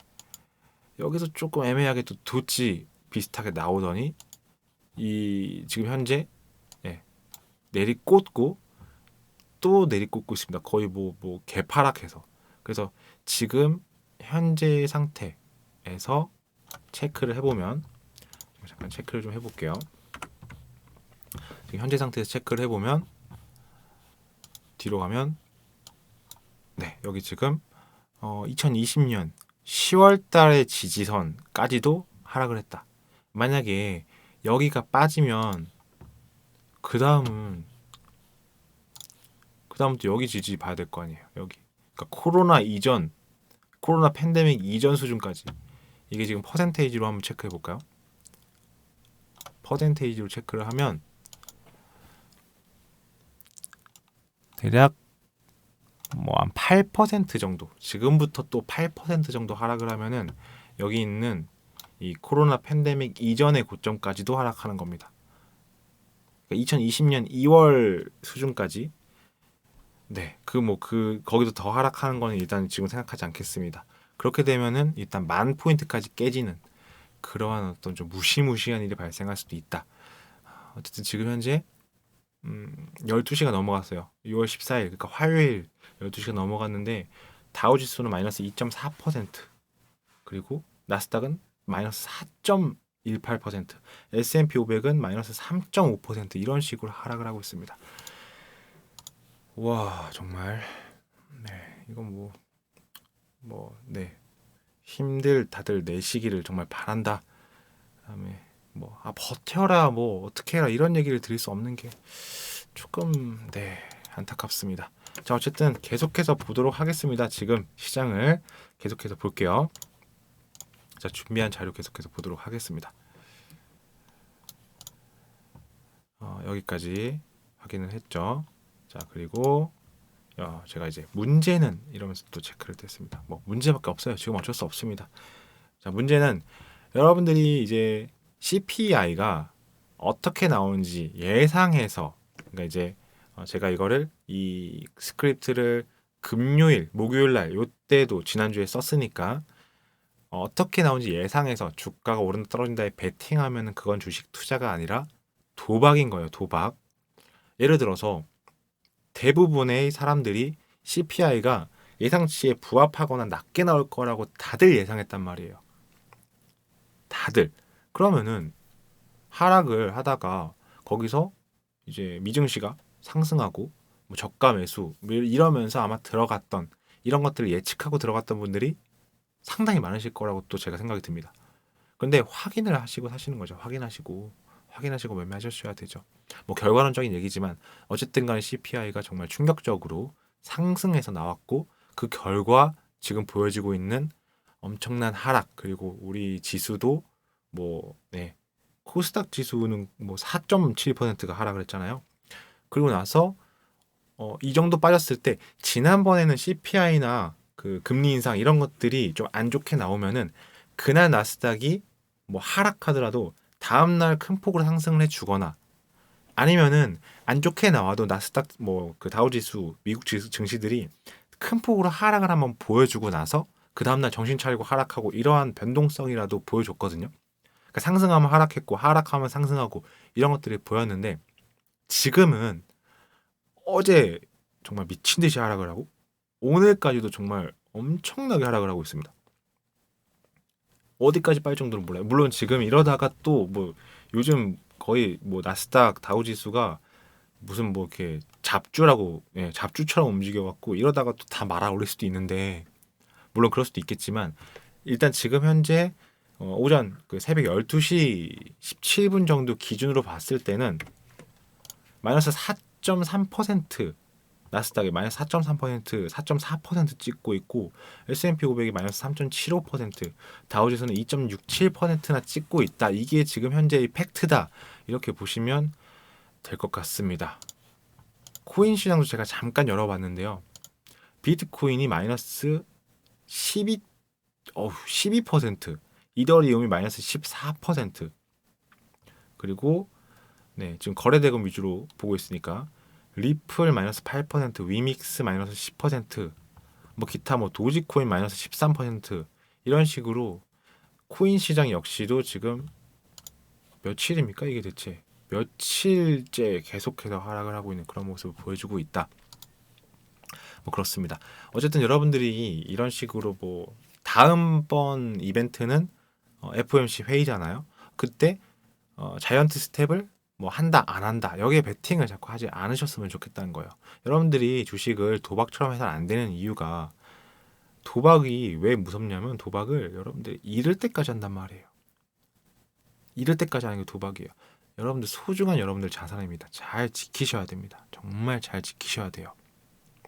여기서 조금 애매하게 또 도치 비슷하게 나오더니 이 지금 현재 내리꽂고 또 내리꽂고 있습니다. 거의 뭐 개파락해서. 그래서 지금 현재 상태에서 체크를 해보면, 잠깐 체크를 좀 해볼게요. 지금 현재 상태에서 체크를 해보면 뒤로 가면 여기 지금 2020년 10월 달의 지지선까지도 하락을 했다. 만약에 여기가 빠지면 그 다음은 또 여기 지지 봐야 될 거 아니에요. 여기. 그러니까 코로나 팬데믹 이전 수준까지. 이게 지금 퍼센테이지로 한번 체크해 볼까요? 퍼센테이지로 체크를 하면 대략 뭐 한 8% 정도. 지금부터 또 8% 정도 하락을 하면은 여기 있는 이 코로나 팬데믹 이전의 고점까지도 하락하는 겁니다. 그러니까 2020년 2월 수준까지. 거기도 더 하락하는 거는 일단 지금 생각하지 않겠습니다. 그렇게 되면은 일단 10,000포인트까지 깨지는 그러한 어떤 좀 무시무시한 일이 발생할 수도 있다. 어쨌든 지금 현재 12시가 넘어갔어요. 6월 14일, 그러니까 화요일 12시가 넘어갔는데 다우지수는 마이너스 2.4%, 그리고 나스닥은 마이너스 4.18%, S&P 500은 마이너스 3.5% 이런 식으로 하락을 하고 있습니다. 와, 정말 이건 힘들 다들 내시기를 정말 바란다. 그다음에 버텨라, 어떻게 해라 이런 얘기를 드릴 수 없는 게 조금 안타깝습니다. 자, 어쨌든 계속해서 보도록 하겠습니다. 지금 시장을 계속해서 볼게요. 자, 준비한 자료 계속해서 보도록 하겠습니다. 여기까지 확인을 했죠. 자, 그리고 제가 이제 문제는 이러면서 또 체크를 했습니다. 문제밖에 없어요. 지금 어쩔 수 없습니다. 자, 문제는 여러분들이 이제 CPI가 어떻게 나오는지 예상해서, 그러니까 이제 제가 이거를 이 스크립트를 금요일, 목요일 날 요때도 지난주에 썼으니까 어떻게 나오는지 예상해서 주가가 오른다 떨어진다에 베팅하면은 그건 주식 투자가 아니라 도박인 거예요. 도박. 예를 들어서 대부분의 사람들이 CPI가 예상치에 부합하거나 낮게 나올 거라고 다들 예상했단 말이에요. 다들. 그러면은 하락을 하다가 거기서 이제 미증시가 상승하고 저가 매수 이러면서 아마 들어갔던 이런 것들을 예측하고 들어갔던 분들이 상당히 많으실 거라고 또 제가 생각이 듭니다. 근데 확인을 하시고 사시는 거죠. 확인하시고 매매하셔야 되죠. 결과론적인 얘기지만 어쨌든 간에 CPI가 정말 충격적으로 상승해서 나왔고 그 결과 지금 보여지고 있는 엄청난 하락, 그리고 우리 지수도 코스닥 지수는 4.7%가 하락을 했잖아요. 그리고 나서 이 정도 빠졌을 때 지난번에는 CPI나 그 금리 인상 이런 것들이 좀 안 좋게 나오면은 그날 나스닥이 하락하더라도 다음날 큰 폭으로 상승을 해주거나 아니면은 안 좋게 나와도 나스닥 뭐 그 다우지수 미국 증시들이 큰 폭으로 하락을 한번 보여주고 나서 그 다음날 정신 차리고 하락하고 이러한 변동성이라도 보여줬거든요. 그러니까 상승하면 하락했고 하락하면 상승하고 이런 것들이 보였는데 지금은 어제 정말 미친 듯이 하락을 하고 오늘까지도 정말 엄청나게 하락을 하고 있습니다. 어디까지 빠질 정도는 몰라요. 물론 지금 이러다가 또 뭐 요즘 거의 뭐 나스닥 다우지수가 무슨 뭐 이렇게 잡주라고 잡주처럼 움직여갖고 이러다가 또 다 말아 올릴 수도 있는데 물론 그럴 수도 있겠지만 일단 지금 현재 오전 그 새벽 12시 17분 정도 기준으로 봤을 때는 마이너스 4.3% 나스닥이 마이너스 4.3%, 4.4% 찍고 있고 S&P 500이 마이너스 3.75%, 다우지수는 2.67%나 찍고 있다. 이게 지금 현재의 팩트다. 이렇게 보시면 될 것 같습니다. 코인 시장도 제가 잠깐 열어봤는데요. 비트코인이 마이너스 12%, 이더리움이 마이너스 14%, 그리고 지금 거래대금 위주로 보고 있으니까 리플 마이너스 8%, 위믹스 마이너스 10%, 뭐 기타 뭐 도지코인 마이너스 13% 이런 식으로 코인 시장 역시도 지금 며칠입니까? 이게 대체 며칠째 계속해서 하락을 하고 있는 그런 모습을 보여주고 있다. 뭐 그렇습니다. 어쨌든 여러분들이 이런 식으로 뭐 다음번 이벤트는 FOMC 회의잖아요. 그때 자이언트 스텝을 뭐 한다 안 한다 여기에 베팅을 자꾸 하지 않으셨으면 좋겠다는 거예요. 여러분들이 주식을 도박처럼 해서는 안 되는 이유가 도박이 왜 무섭냐면 도박을 여러분들이 잃을 때까지 한단 말이에요. 잃을 때까지 하는 게 도박이에요. 여러분들 소중한 여러분들 자산입니다. 잘 지키셔야 됩니다. 정말 잘 지키셔야 돼요.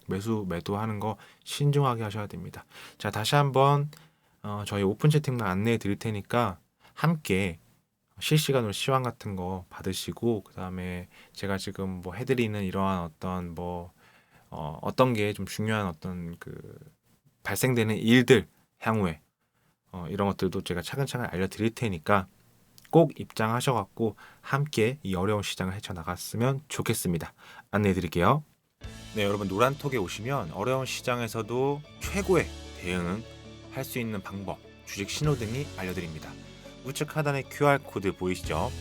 매도하는 거 신중하게 하셔야 됩니다. 자, 다시 한번 저희 오픈 채팅방 안내해 드릴 테니까 함께 실시간으로 시황 같은 거 받으시고 그 다음에 제가 지금 뭐 해드리는 이러한 어떤 뭐 어떤 게 좀 중요한 어떤 그 발생되는 일들 향후에 이런 것들도 제가 차근차근 알려드릴 테니까 꼭 입장하셔갖고 함께 이 어려운 시장을 헤쳐나갔으면 좋겠습니다. 안내해 드릴게요. 네, 여러분 노란톡에 오시면 어려운 시장에서도 최고의 대응을 할 수 있는 방법, 주식 신호등이 알려드립니다. 우측 하단에 QR코드 보이시죠?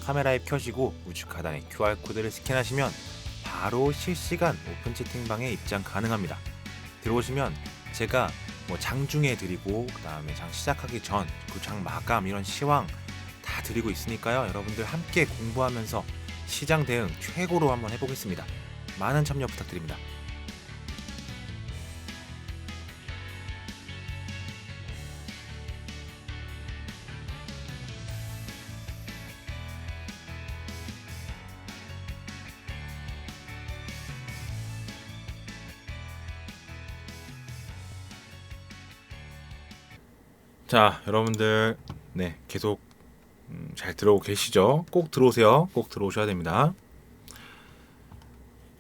카메라 앱 켜시고 우측 하단에 QR코드를 스캔하시면 바로 실시간 오픈 채팅방에 입장 가능합니다. 들어오시면 제가 뭐 장중에 드리고 그 다음에 장 시작하기 전, 그 장 마감 이런 시황 다 드리고 있으니까요. 여러분들 함께 공부하면서 시장 대응 최고로 한번 해보겠습니다. 많은 참여 부탁드립니다. 자, 여러분들 계속 잘 들어오고 계시죠? 꼭 들어오세요. 꼭 들어오셔야 됩니다.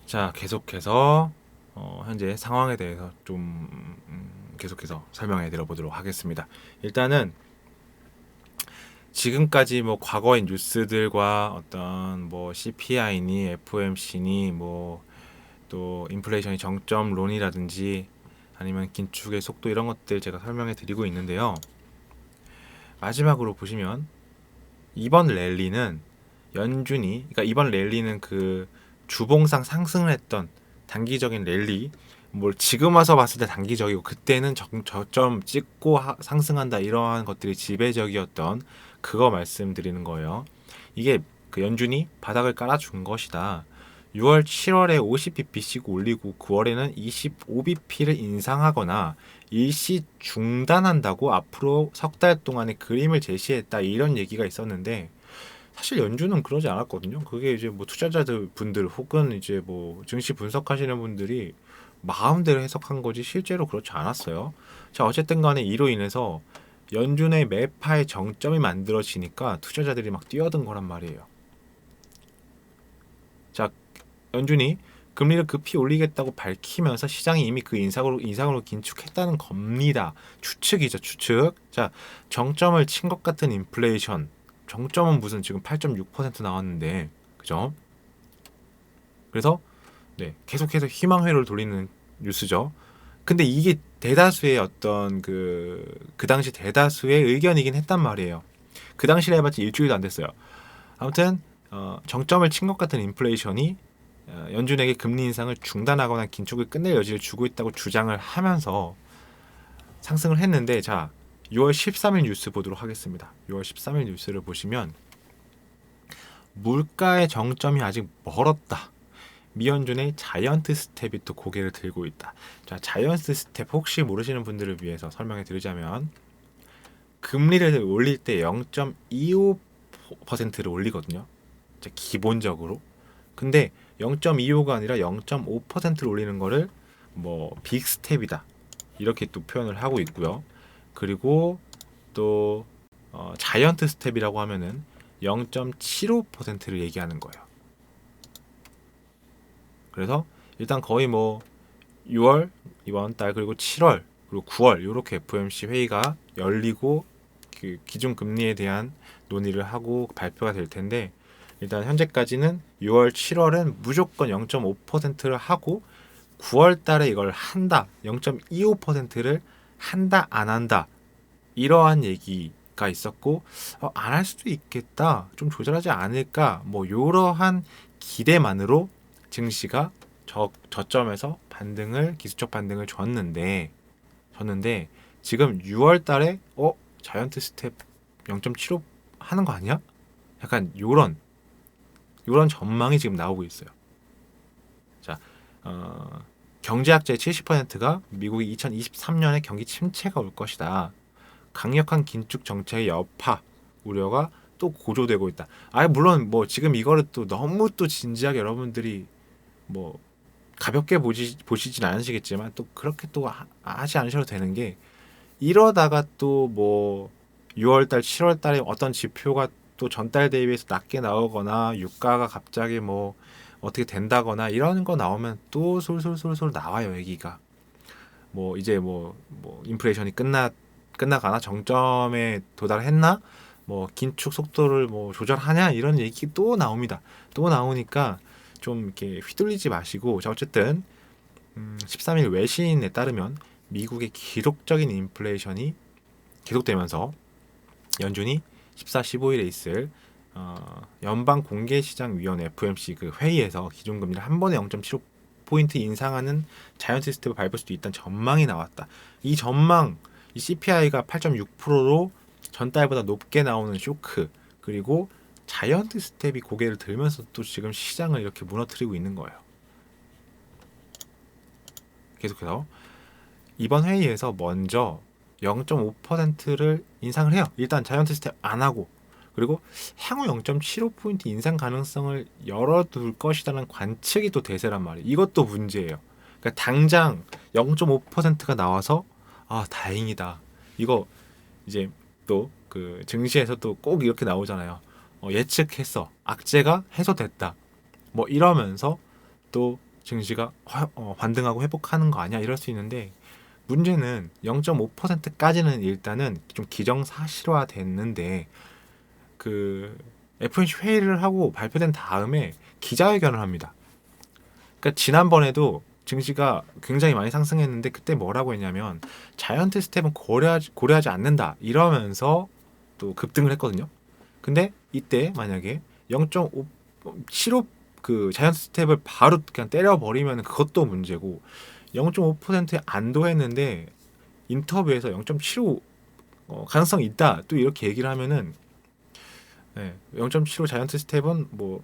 자, 계속해서 현재 상황에 대해서 좀 계속해서 설명해 드려보도록 하겠습니다. 일단은 지금까지 뭐 과거의 뉴스들과 어떤 뭐 CPI니 FOMC니 뭐 또 인플레이션이 정점론이라든지 아니면 긴축의 속도 이런 것들 제가 설명해 드리고 있는데요. 마지막으로 보시면 이번 랠리는 연준이, 그러니까 이번 랠리는 그 주봉상 상승을 했던 단기적인 랠리, 뭘 지금 와서 봤을 때 단기적이고 그때는 저점 찍고 상승한다 이러한 것들이 지배적이었던 그거 말씀드리는 거예요. 이게 그 연준이 바닥을 깔아준 것이다. 6월, 7월에 50bp씩 올리고 9월에는 25bp를 인상하거나 일시 중단한다고 앞으로 석 달 동안의 그림을 제시했다 이런 얘기가 있었는데 사실 연준은 그러지 않았거든요. 그게 이제 뭐 투자자들 분들 혹은 이제 뭐 증시 분석하시는 분들이 마음대로 해석한 거지 실제로 그렇지 않았어요. 자, 어쨌든 간에 이로 인해서 연준의 매파의 정점이 만들어지니까 투자자들이 막 뛰어든 거란 말이에요. 자, 연준이 금리를 급히 올리겠다고 밝히면서 시장이 이미 그 인상으로 긴축했다는 겁니다. 추측이죠, 추측. 자, 정점을 친 것 같은 인플레이션. 정점은 무슨 지금 8.6% 나왔는데, 그죠? 그래서 네, 계속해서 희망회로를 돌리는 뉴스죠. 근데 이게 대다수의 어떤 그 당시 대다수의 의견이긴 했단 말이에요. 그 당시에 해봤자 일주일도 안 됐어요. 아무튼 정점을 친 것 같은 인플레이션이 연준에게 금리 인상을 중단하거나 긴축을 끝낼 여지를 주고 있다고 주장을 하면서 상승을 했는데, 자 6월 13일 뉴스 보도록 하겠습니다. 6월 13일 뉴스를 보시면 물가의 정점이 아직 멀었다. 미연준의 자이언트 스텝이 또 고개를 들고 있다. 자, 자이언트 스텝 혹시 모르시는 분들을 위해서 설명해 드리자면 금리를 올릴 때 0.25%를 올리거든요. 기본적으로. 근데 0.25가 아니라 0.5%를 올리는 거를 뭐 빅 스텝이다. 이렇게 또 표현을 하고 있고요. 그리고 또 자이언트 스텝이라고 하면은 0.75%를 얘기하는 거예요. 그래서 일단 거의 뭐 6월 이번 달 그리고 7월 그리고 9월 이렇게 FOMC 회의가 열리고 그 기준 금리에 대한 논의를 하고 발표가 될 텐데, 일단 현재까지는 6월 7월은 무조건 0.5%를 하고 9월 달에 이걸 한다. 0.25%를 한다 안 한다. 이러한 얘기가 있었고 안 할 수도 있겠다. 좀 조절하지 않을까. 뭐 이러한 기대만으로 증시가 저점에서 반등을 기술적 반등을 줬는데 지금 6월 달에 자이언트 스텝 0.75 하는 거 아니야? 약간 요런 전망이 지금 나오고 있어요. 자, 경제학자의 70%가 미국이 2023년에 경기 침체가 올 것이다. 강력한 긴축 정책의 여파 우려가 또 고조되고 있다. 물론 뭐 지금 이거를 또 너무 또 진지하게 여러분들이 뭐 가볍게 보시진 않으시겠지만 또 그렇게 또 하지 않으셔도 되는 게, 이러다가 또 뭐 6월달 7월달에 어떤 지표가 또 전달 대비해서 낮게 나오거나 유가가 갑자기 뭐 어떻게 된다거나 이런 거 나오면 또 솔솔솔솔 나와요. 얘기가 뭐 이제 뭐 인플레이션이 끝나가나 정점에 도달했나, 뭐 긴축 속도를 뭐 조절하냐 이런 얘기 또 나옵니다. 또 나오니까 좀 이렇게 휘둘리지 마시고, 자 어쨌든 13일 외신에 따르면 미국의 기록적인 인플레이션이 계속되면서 연준이 14, 15일에 있을 연방공개시장위원회 FOMC 그 회의에서 기준금리를 한 번에 0.75포인트 인상하는 자이언트 스텝을 밟을 수도 있다는 전망이 나왔다. 이 전망, 이 CPI가 8.6%로 전달보다 높게 나오는 쇼크, 그리고 자이언트 스텝이 고개를 들면서 또 지금 시장을 이렇게 무너뜨리고 있는 거예요. 계속해서 이번 회의에서 먼저 0.5%를 인상을 해요. 일단 자이언트 스텝 안 하고, 그리고 향후 0.75포인트 인상 가능성을 열어둘 것이라는 관측이 또 대세란 말이에요. 이것도 문제예요. 그러니까 당장 0.5%가 나와서 다행이다. 이거 이제 또 그 증시에서 또 꼭 이렇게 나오잖아요. 예측했어. 악재가 해소됐다. 뭐 이러면서 또 증시가 반등하고 회복하는 거 아니야? 이럴 수 있는데, 문제는 0.5%까지는 일단은 좀 기정사실화 됐는데, 그 FOMC 회의를 하고 발표된 다음에 기자회견을 합니다. 그러니까 지난번에도 증시가 굉장히 많이 상승했는데 그때 뭐라고 했냐면 자이언트 스텝은 고려하지 않는다 이러면서 또 급등을 했거든요. 근데 이때 만약에 0.75 그 자이언트 스텝을 바로 그냥 때려버리면 그것도 문제고, 0.5%에 안도했는데 인터뷰에서 0.75 가능성이 있다 또 이렇게 얘기를 하면은 0.75 자이언트 스텝은 뭐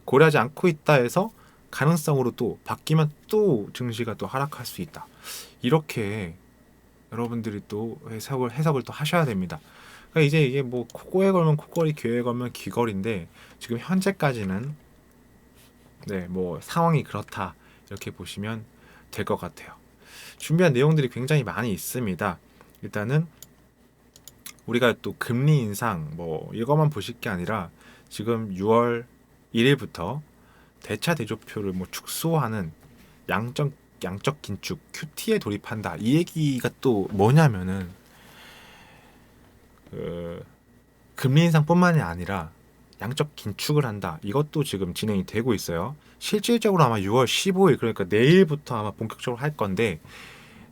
고려하지 않고 있다 해서 가능성으로 또 바뀌면 또 증시가 또 하락할 수 있다. 이렇게 여러분들이 또 해석을 또 하셔야 됩니다. 그러니까 이제 이게 뭐 코에 걸면 코걸이, 귀에 걸면 귀걸인데, 지금 현재까지는 뭐 상황이 그렇다 이렇게 보시면 될 것 같아요. 준비한 내용들이 굉장히 많이 있습니다. 일단은 우리가 또 금리 인상 뭐 이것만 보실 게 아니라 지금 6월 1일부터 대차 대조표를 뭐 축소하는 양적 긴축 QT에 돌입한다. 이 얘기가 또 뭐냐면은 금리 인상뿐만이 아니라 양적 긴축을 한다. 이것도 지금 진행이 되고 있어요. 실질적으로 아마 6월 15일 그러니까 내일부터 아마 본격적으로 할 건데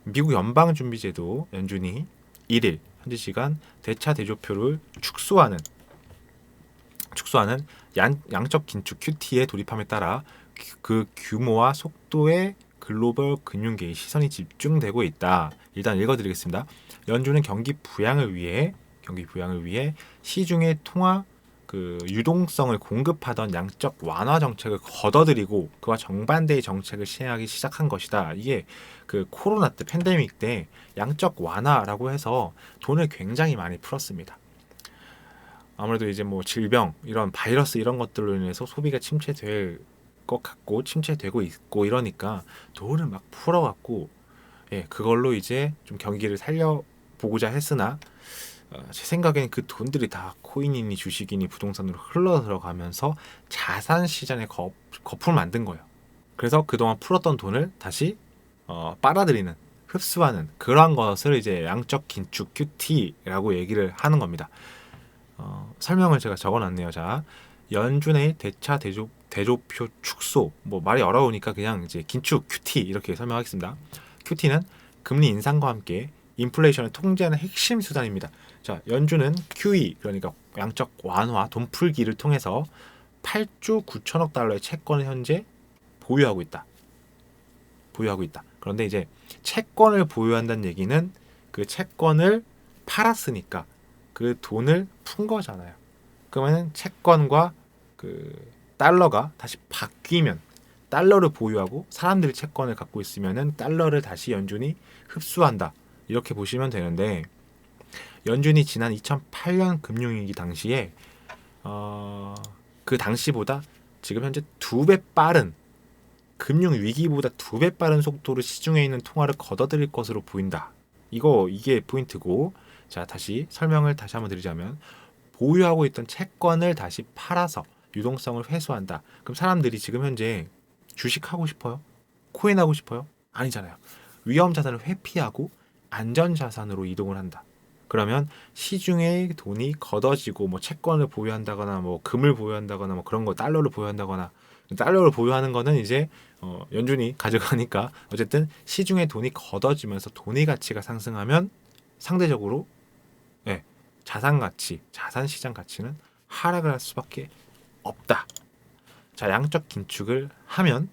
미국 연방준비제도 연준이 1일 현지 시간 대차 대조표를 축소하는 양적 긴축 QT에 돌입함에 따라 그 규모와 속도의 글로벌 금융계의 시선이 집중되고 있다. 일단 읽어드리겠습니다. 연준은 경기 부양을 위해 시중의 통화 유동성을 공급하던 양적 완화 정책을 걷어들이고 그와 정반대의 정책을 시행하기 시작한 것이다. 이게 그 코로나 때 팬데믹 때 양적 완화라고 해서 돈을 굉장히 많이 풀었습니다. 아무래도 이제 뭐 질병 이런 바이러스 이런 것들로 인해서 소비가 침체될 것 같고 침체되고 있고 이러니까 돈을 막 풀어갖고 그걸로 이제 좀 경기를 살려보고자 했으나 제 생각에는 그 돈들이 다 코인이니 주식이니 부동산으로 흘러 들어가면서 자산 시장에 거품을 만든 거예요. 그래서 그동안 풀었던 돈을 다시 빨아들이는 흡수하는 그러한 것을 이제 양적 긴축 QT라고 얘기를 하는 겁니다. 설명을 제가 적어놨네요. 자, 연준의 대차 대조표 축소 뭐 말이 어려우니까 그냥 이제 긴축 QT 이렇게 설명하겠습니다. QT는 금리 인상과 함께 인플레이션을 통제하는 핵심 수단입니다. 자, 연준은 QE 그러니까 양적 완화 돈 풀기를 통해서 8조 9천억 달러의 채권을 현재 보유하고 있다. 그런데 이제 채권을 보유한다는 얘기는 그 채권을 팔았으니까 그 돈을 푼 거잖아요. 그러면 채권과 그 달러가 다시 바뀌면 달러를 보유하고 사람들이 채권을 갖고 있으면은 달러를 다시 연준이 흡수한다. 이렇게 보시면 되는데 연준이 지난 2008년 금융위기 당시에 그 당시보다 지금 현재 2배 빠른 금융위기보다 2배 빠른 속도로 시중에 있는 통화를 걷어들일 것으로 보인다. 이게 포인트고 자 다시 설명을 다시 한번 드리자면 보유하고 있던 채권을 다시 팔아서 유동성을 회수한다. 그럼 사람들이 지금 현재 주식하고 싶어요? 코인 하고 싶어요? 아니잖아요. 위험 자산을 회피하고 안전 자산으로 이동을 한다. 그러면 시중에 돈이 걷어지고 뭐 채권을 보유한다거나 뭐 금을 보유한다거나 뭐 그런 거 달러를 보유한다거나 달러를 보유하는 거는 이제 연준이 가져가니까 어쨌든 시중에 돈이 걷어지면서 돈의 가치가 상승하면 상대적으로 자산 가치, 자산 시장 가치는 하락을 할 수밖에 없다. 자, 양적 긴축을 하면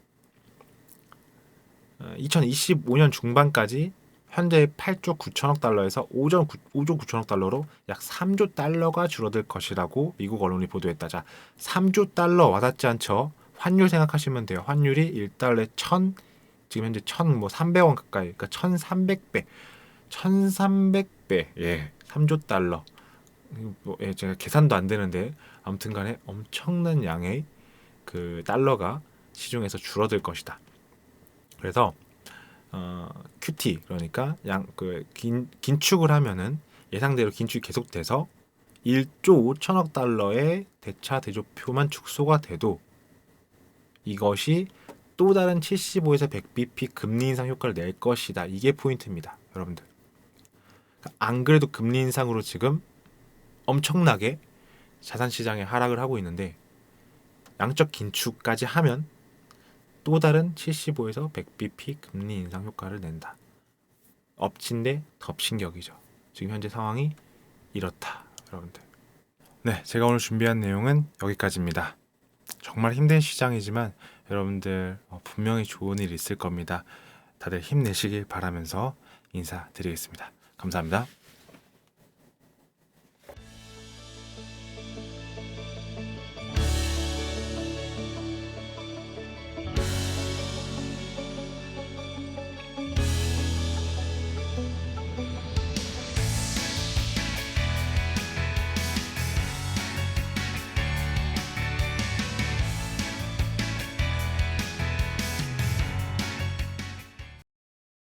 2025년 중반까지 현재 8조 9천억 달러에서 5조 9천억 달러로 약 3조 달러가 줄어들 것이라고 미국 언론이 보도했다. 자, 3조 달러 와닿지 않죠? 환율 생각하시면 돼요. 환율이 1달러에 지금 현재 300원 가까이, 그러니까 1,300배, 1,300배, 3조 달러. 제가 계산도 안 되는데 아무튼간에 엄청난 양의 그 달러가 시중에서 줄어들 것이다. 그래서 QT 그러니까 긴축을 하면은 예상대로 긴축이 계속돼서 1조 5천억 달러의 대차 대조표만 축소가 돼도 이것이 또 다른 75에서 100bp 금리 인상 효과를 낼 것이다. 이게 포인트입니다, 여러분들. 안 그래도 금리 인상으로 지금 엄청나게 자산 시장에 하락을 하고 있는데 양적 긴축까지 하면 또 다른 75에서 100bp 금리 인상 효과를 낸다. 엎친 데 덮친 격이죠. 지금 현재 상황이 이렇다, 여러분들. 네, 제가 오늘 준비한 내용은 여기까지입니다. 정말 힘든 시장이지만 여러분들 분명히 좋은 일 있을 겁니다. 다들 힘내시길 바라면서 인사드리겠습니다. 감사합니다.